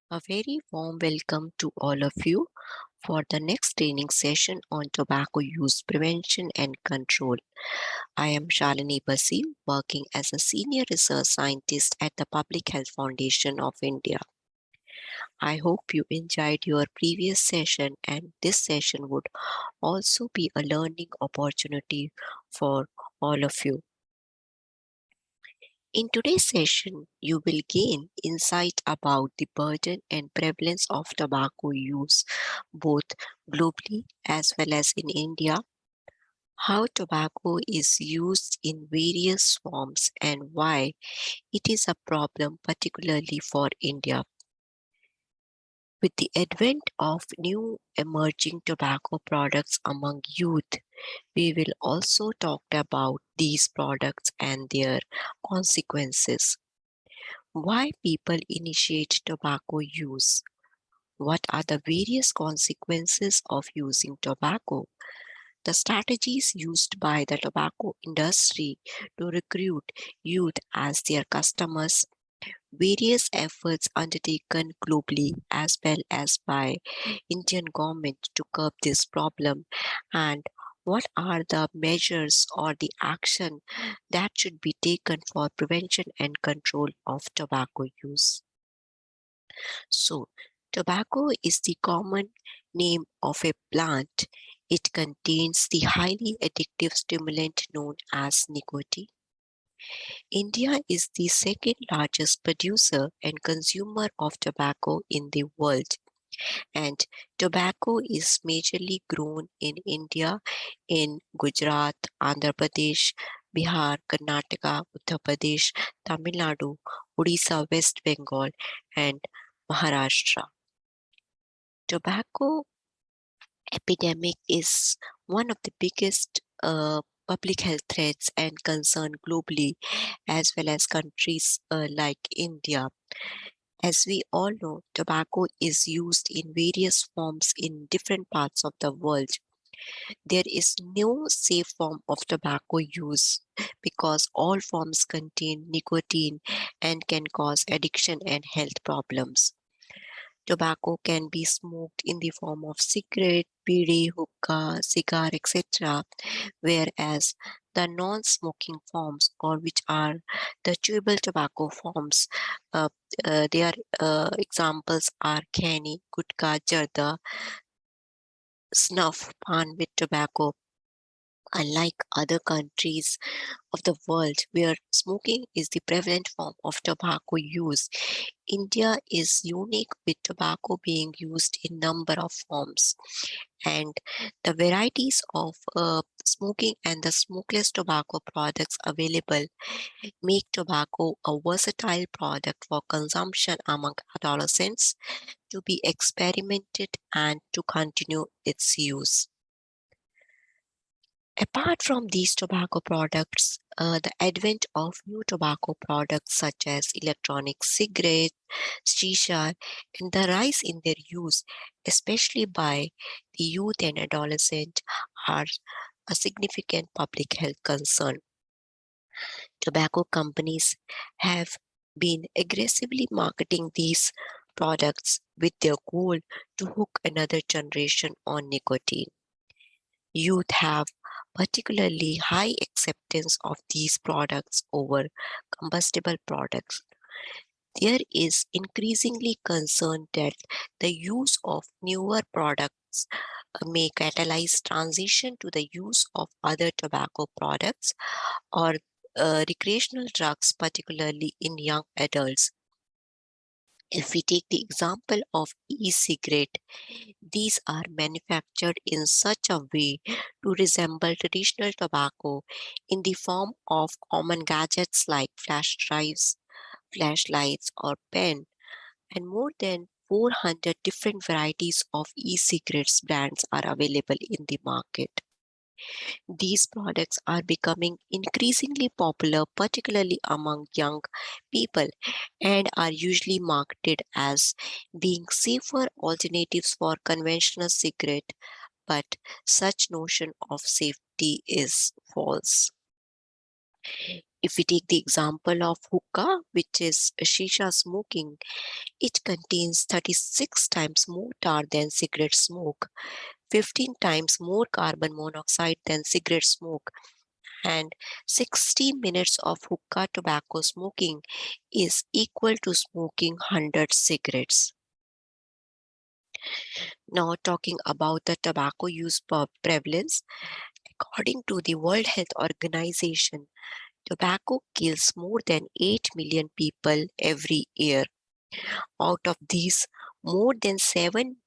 A very warm welcome to all of you for the next training session on tobacco use prevention and control. I am Shalini Basi, working as a senior research scientist at the Public Health Foundation of India. I hope you enjoyed your previous session, and this session would also be a learning opportunity for all of you. In today's session, you will gain insight about the burden and prevalence of tobacco use, both globally as well as in India, how tobacco is used in various forms, and why it is a problem, particularly for India. With the advent of new emerging tobacco products among youth, we will also talk about these products and their consequences. Why people initiate tobacco use? What are the various consequences of using tobacco? The strategies used by the tobacco industry to recruit youth as their customers, various efforts undertaken globally as well as by Indian government to curb this problem, and what are the measures or the action that should be taken for prevention and control of tobacco use. So, tobacco is the common name of a plant. It contains the highly addictive stimulant known as nicotine. India is the second largest producer and consumer of tobacco in the world, and tobacco is majorly grown in India in Gujarat, Andhra Pradesh, Bihar, Karnataka, Uttar Pradesh, Tamil Nadu, Odisha, West Bengal, and Maharashtra. Tobacco epidemic is one of the biggest public health threats and concern globally, as well as countries like India. As we all know, tobacco is used in various forms in different parts of the world. There is no safe form of tobacco use because all forms contain nicotine and can cause addiction and health problems. Tobacco can be smoked in the form of cigarette, bidi, hookah, cigar, etc., whereas the non-smoking forms, or which are the chewable tobacco forms, uh, their examples are khani, gutka, jarda, snuff, pan with tobacco. Unlike other countries of the world where smoking is the prevalent form of tobacco use, India is unique with tobacco being used in number of forms, and the varieties of smoking and the smokeless tobacco products available make tobacco a versatile product for consumption among adolescents to be experimented and to continue its use. Apart from these tobacco products, the advent of new tobacco products such as electronic cigarette, shisha, and the rise in their use, especially by the youth and adolescent, are a significant public health concern. Tobacco companies have been aggressively marketing these products with their goal to hook another generation on nicotine. Youth have particularly high acceptance of these products over combustible products. There is increasingly concern that the use of newer products may catalyze transition to the use of other tobacco products or recreational drugs, particularly in young adults. If we take the example of e-cigarette, these are manufactured in such a way to resemble traditional tobacco in the form of common gadgets like flash drives, flashlights, or pen, and more than 400 different varieties of e-cigarettes brands are available in the market. These products are becoming increasingly popular, particularly among young people, and are usually marketed as being safer alternatives for conventional cigarette, but such notion of safety is false. If we take the example of hookah, which is shisha smoking, it contains 36 times more tar than cigarette smoke, 15 times more carbon monoxide than cigarette smoke, and 60 minutes of hookah tobacco smoking is equal to smoking 100 cigarettes. Now, talking about the tobacco use prevalence, according to the World Health Organization, tobacco kills more than 8 million people every year. Out of these, more than 7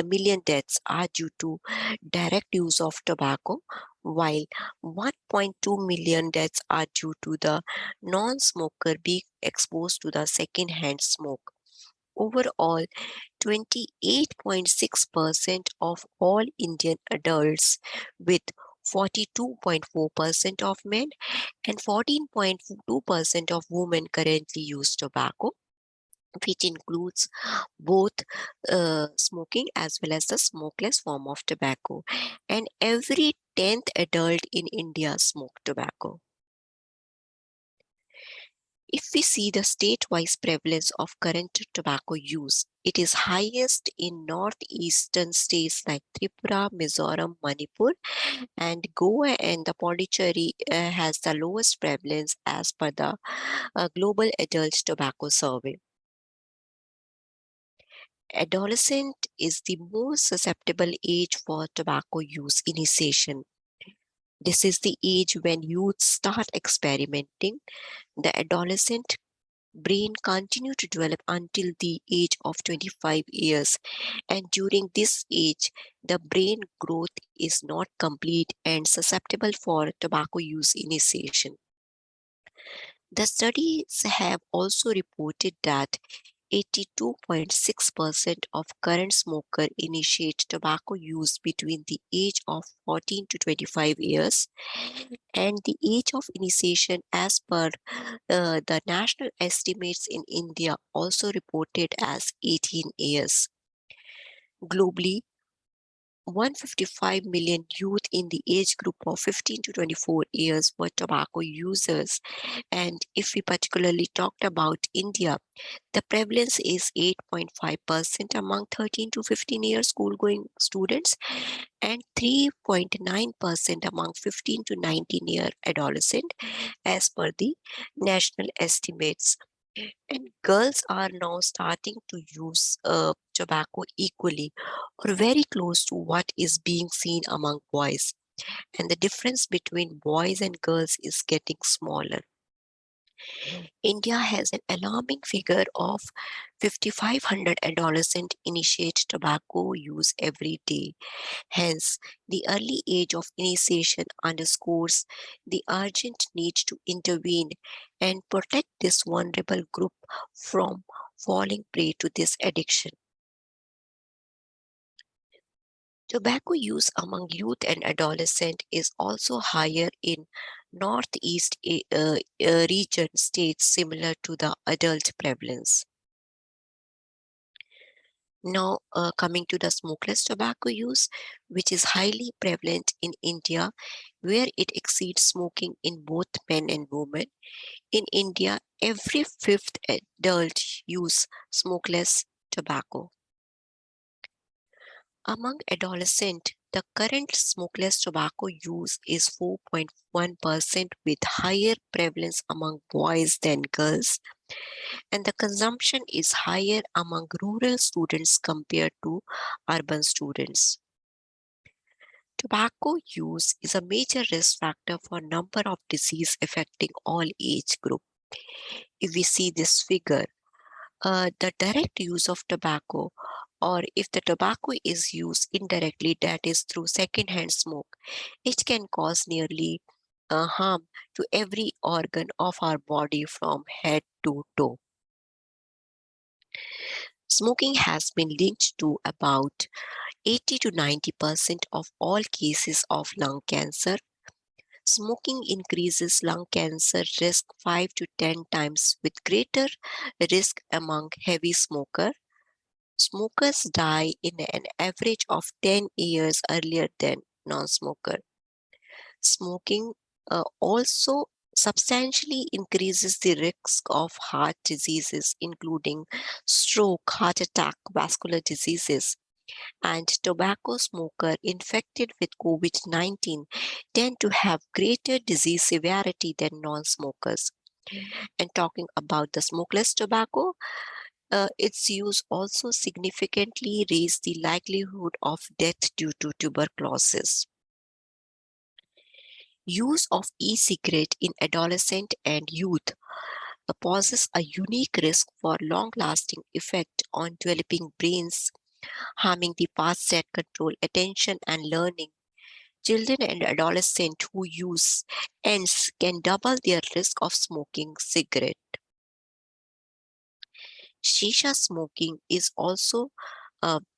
million deaths are due to direct use of tobacco, while 1.2 million deaths are due to the non-smoker being exposed to the second-hand smoke. Overall, 28.6% of all Indian adults, with 42.4% of men and 14.2% of women currently use tobacco, which includes both smoking as well as the smokeless form of tobacco. And every 10th adult in India smoke tobacco. If we see the state-wise prevalence of current tobacco use, it is highest in northeastern states like Tripura, Mizoram, Manipur, and Goa and the Pondicherry has the lowest prevalence as per the Global Adult Tobacco Survey. Adolescent is the most susceptible age for tobacco use initiation. This is the age when youth start experimenting. The adolescent brain continue to develop until the age of 25 years, and during this age the brain growth is not complete and susceptible for tobacco use initiation. The studies have also reported that 82.6% of current smokers initiate tobacco use between the age of 14 to 25 years, and the age of initiation as per the national estimates in India also reported as 18 years. Globally, 155 million youth in the age group of 15 to 24 years were tobacco users. And if we particularly talked about India, the prevalence is 8.5% among 13 to 15 year school going students and 3.9% among 15 to 19-year adolescent as per the national estimates. And girls are now starting to use tobacco equally or very close to what is being seen among boys. And the difference between boys and girls is getting smaller. India has an alarming figure of 5,500 adolescents initiate tobacco use every day. Hence, the early age of initiation underscores the urgent need to intervene and protect this vulnerable group from falling prey to this addiction. Tobacco use among youth and adolescent is also higher in northeast region states similar to the adult prevalence. Now, coming to the smokeless tobacco use, which is highly prevalent in India, where it exceeds smoking in both men and women. In India, every fifth adult use smokeless tobacco. Among adolescents, the current smokeless tobacco use is 4.1% with higher prevalence among boys than girls, and the consumption is higher among rural students compared to urban students. Tobacco use is a major risk factor for a number of diseases affecting all age groups. If we see this figure, the direct use of tobacco, or if the tobacco is used indirectly, that is through secondhand smoke, it can cause nearly harm to every organ of our body from head to toe. Smoking has been linked to about 80 to 90% of all cases of lung cancer. Smoking increases lung cancer risk 5 to 10 times with greater risk among heavy smokers. Smokers die in an average of 10 years earlier than non-smoker. Smoking also substantially increases the risk of heart diseases, including stroke, heart attack, vascular diseases, and tobacco smoker infected with COVID-19 tend to have greater disease severity than non-smokers. And talking about the smokeless tobacco, its use also significantly raised the likelihood of death due to tuberculosis. Use of e-cigarette in adolescent and youth poses a unique risk for long-lasting effect on developing brains, harming the parts that control attention and learning. Children and adolescents who use ENDS can double their risk of smoking cigarette. Shisha smoking is also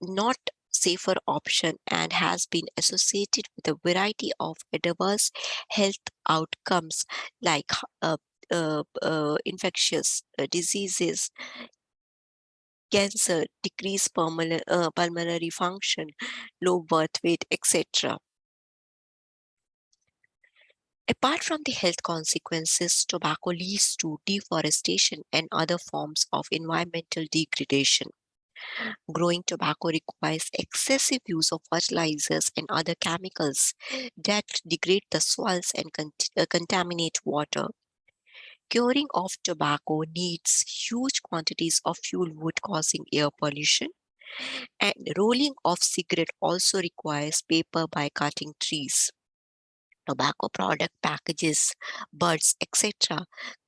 not safer option and has been associated with a variety of adverse health outcomes like infectious diseases, cancer, decreased pulmonary function, low birth weight, etc. Apart from the health consequences, tobacco leads to deforestation and other forms of environmental degradation. Growing tobacco requires excessive use of fertilizers and other chemicals that degrade the soils and contaminate water. Curing of tobacco needs huge quantities of fuel wood causing air pollution, and rolling of cigarette also requires paper by cutting trees. Tobacco product packages, buds, etc.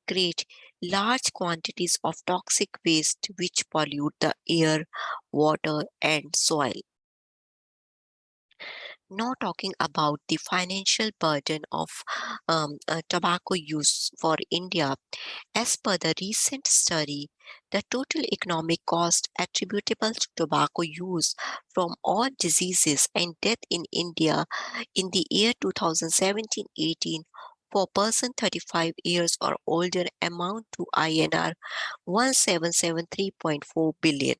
create large quantities of toxic waste which pollute the air, water, and soil. Now, talking about the financial burden of tobacco use for India, as per the recent study, the total economic cost attributable to tobacco use from all diseases and death in India in the year 2017-18 for person 35 years or older amount to INR 1773.4 billion.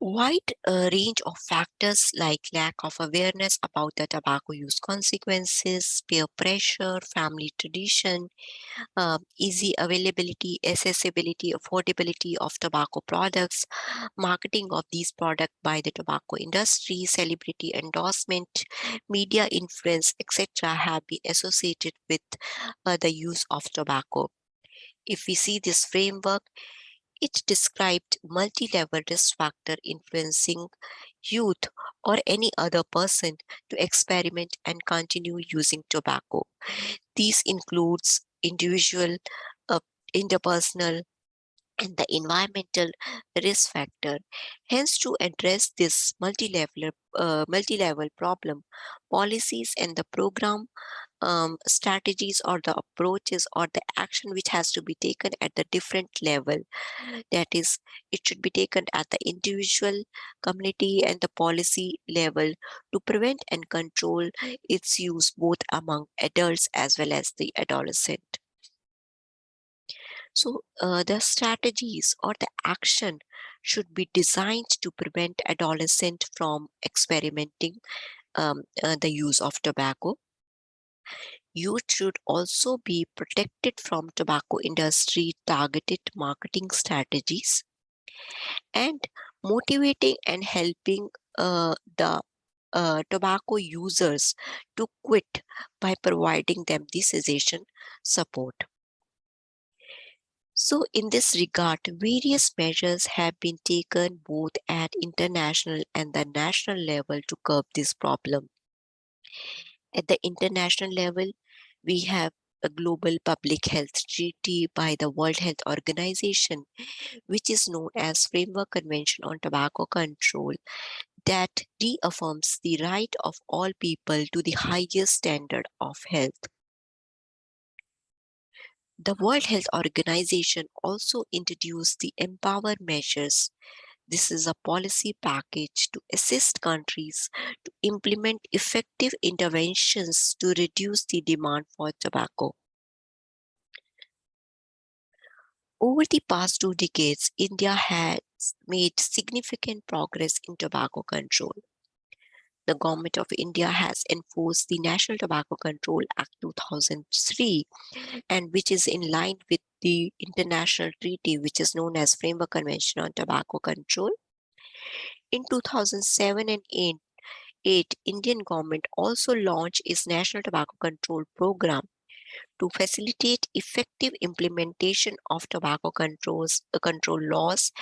Wide range of factors like lack of awareness about the tobacco use consequences, peer pressure, family tradition, easy availability, accessibility, affordability of tobacco products, marketing of these products by the tobacco industry, celebrity endorsement, media influence, etc., have been associated with the use of tobacco. If we see this framework, it described multi-level risk factor influencing youth or any other person to experiment and continue using tobacco. These includes individual, uh, interpersonal, and the environmental risk factor. Hence, to address this multi-level problem, policies and the program strategies or the approaches or the action which has to be taken at the different level, that is, it should be taken at the individual, community, and the policy level to prevent and control its use both among adults as well as the adolescent. So, the strategies or the action should be designed to prevent adolescent from experimenting the use of tobacco. Youth should also be protected from tobacco industry targeted marketing strategies and motivating and helping the tobacco users to quit by providing them the cessation support. So, in this regard, various measures have been taken both at international and the national level to curb this problem. At the international level, we have a global public health treaty by the World Health Organization, which is known as Framework Convention on Tobacco Control, that reaffirms the right of all people to the highest standard of health. The World Health Organization also introduced the Empower measures. This is a policy package to assist countries to implement effective interventions to reduce the demand for tobacco. Over the past 2 decades, India has made significant progress in tobacco control. the Government of India has enforced the National Tobacco Control Act 2003, and which is in line with the international treaty which is known as Framework Convention on Tobacco Control. In 2007 and 8, Indian government also launched its National Tobacco Control Program to facilitate effective implementation of control laws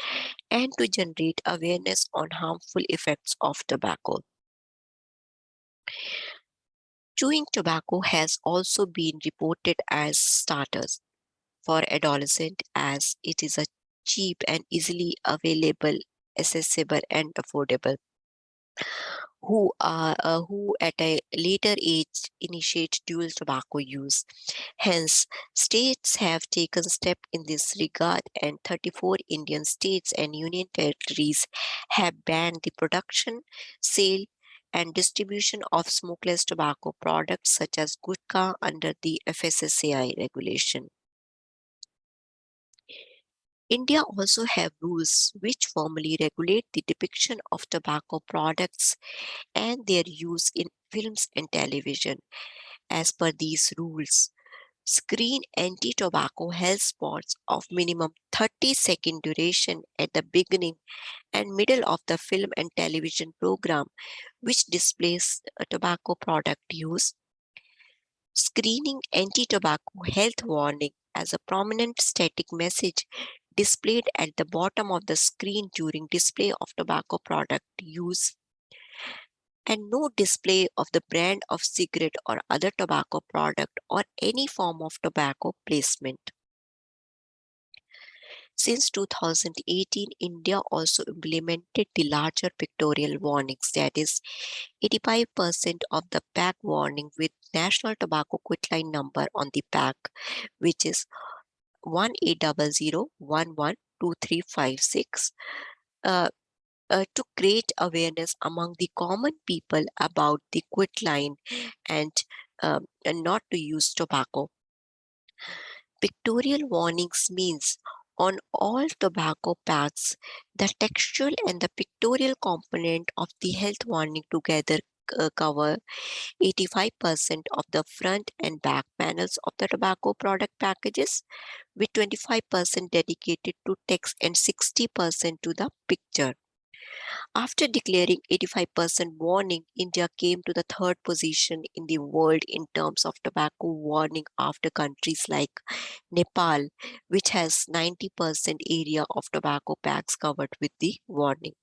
and to generate awareness on harmful effects of tobacco. Chewing tobacco has also been reported as starters for adolescents as it is a cheap and easily available, accessible and affordable who at a later age initiate dual tobacco use. Hence, states have taken step in this regard, and 34 Indian states and union territories have banned the production, sale, and distribution of smokeless tobacco products such as gutkha under the FSSAI regulation. India also have rules which formally regulate the depiction of tobacco products and their use in films and television. As per these rules, screen anti-tobacco health spots of minimum 30-second duration at the beginning and middle of the film and television program which displays a tobacco product use. Screening anti-tobacco health warning as a prominent static message displayed at the bottom of the screen during display of tobacco product use, and no display of the brand of cigarette or other tobacco product or any form of tobacco placement. Since 2018, India also implemented the larger pictorial warnings, that is, 85% of the pack warning with National Tobacco Quitline number on the pack, which is 1800112356, uh, to create awareness among the common people about the quitline and not to use tobacco. Pictorial warnings means on all tobacco packs, the textual and the pictorial component of the health warning together cover 85% of the front and back panels of the tobacco product packages, with 25% dedicated to text and 60% to the picture. After declaring 85% warning, India came to the third position in the world in terms of tobacco warning after countries like Nepal, which has 90% area of tobacco packs covered with the warning.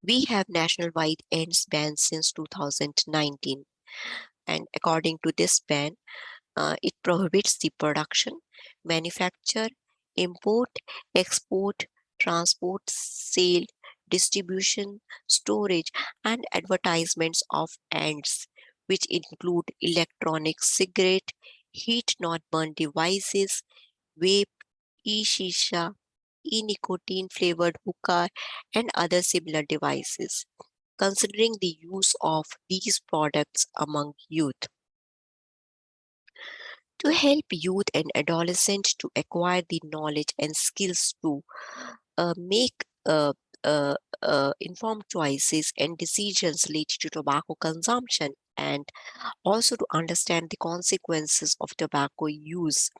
We have national-wide ends ban since 2019, and according to this ban, it prohibits the production, manufacture, import, export, transport, sale, distribution, storage, and advertisements of ends, which include electronic cigarette, heat not burn devices, vape, e-shisha, e-nicotine flavored hookah, and other similar devices, considering the use of these products among youth. To help youth and adolescents to acquire the knowledge and skills to make informed choices and decisions related to tobacco consumption, and also to understand the consequences of tobacco use,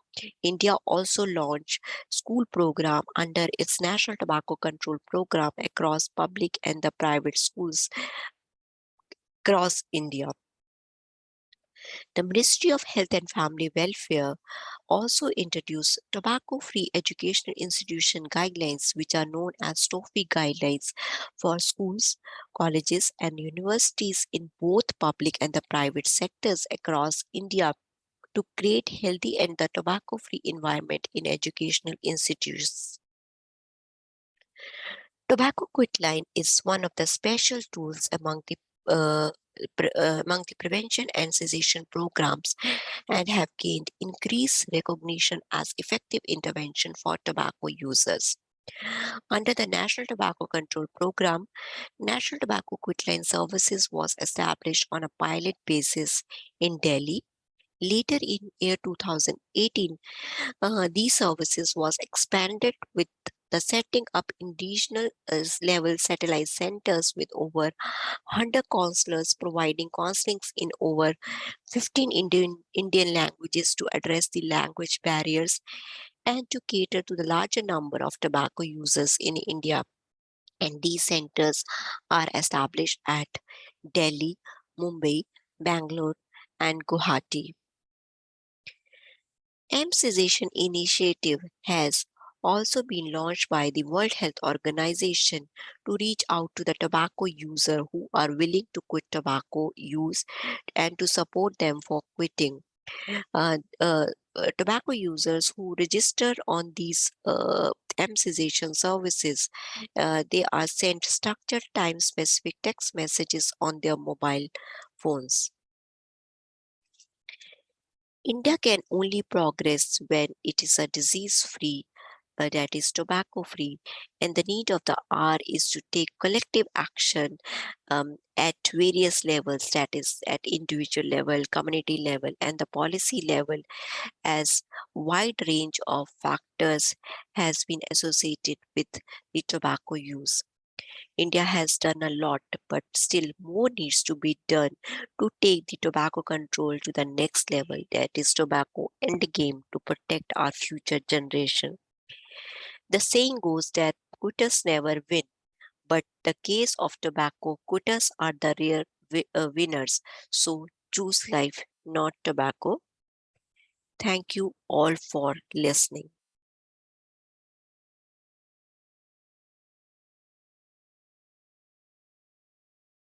India also launched school program under its National Tobacco Control Program across public and the private schools across India. The Ministry of Health and Family Welfare also introduced tobacco-free educational institution guidelines, which are known as TOFI guidelines for schools, colleges, and universities in both public and the private sectors across India to create healthy and the tobacco-free environment in educational institutions. Tobacco Quitline is one of the special tools uh, among the prevention and cessation programs and have gained increased recognition as effective intervention for tobacco users. Under the National Tobacco Control Program, National Tobacco Quitline Services was established on a pilot basis in Delhi. Later in year 2018, these services was expanded with the setting up regional level satellite centers with over 100 counselors providing counseling in over 15 Indian languages to address the language barriers and to cater to the larger number of tobacco users in India. And these centers are established at Delhi, Mumbai, Bangalore, and Guwahati. Cessation initiative has also been launched by the World Health Organization to reach out to the tobacco user who are willing to quit tobacco use and to support them for quitting. Tobacco users who register on these cessation services, they are sent structured time specific text messages on their mobile phones. India can only progress when it is a disease free, that is tobacco free, and the need of the hour is to take collective action at various levels, that is at individual level, community level, and the policy level, as wide range of factors has been associated with the tobacco use. India has done a lot, but still more needs to be done to take the tobacco control to the next level, that is tobacco endgame, to protect our future generation. The saying goes that quitters never win, but the case of tobacco, quitters are the rare winners. So choose life, not tobacco. Thank you all for listening.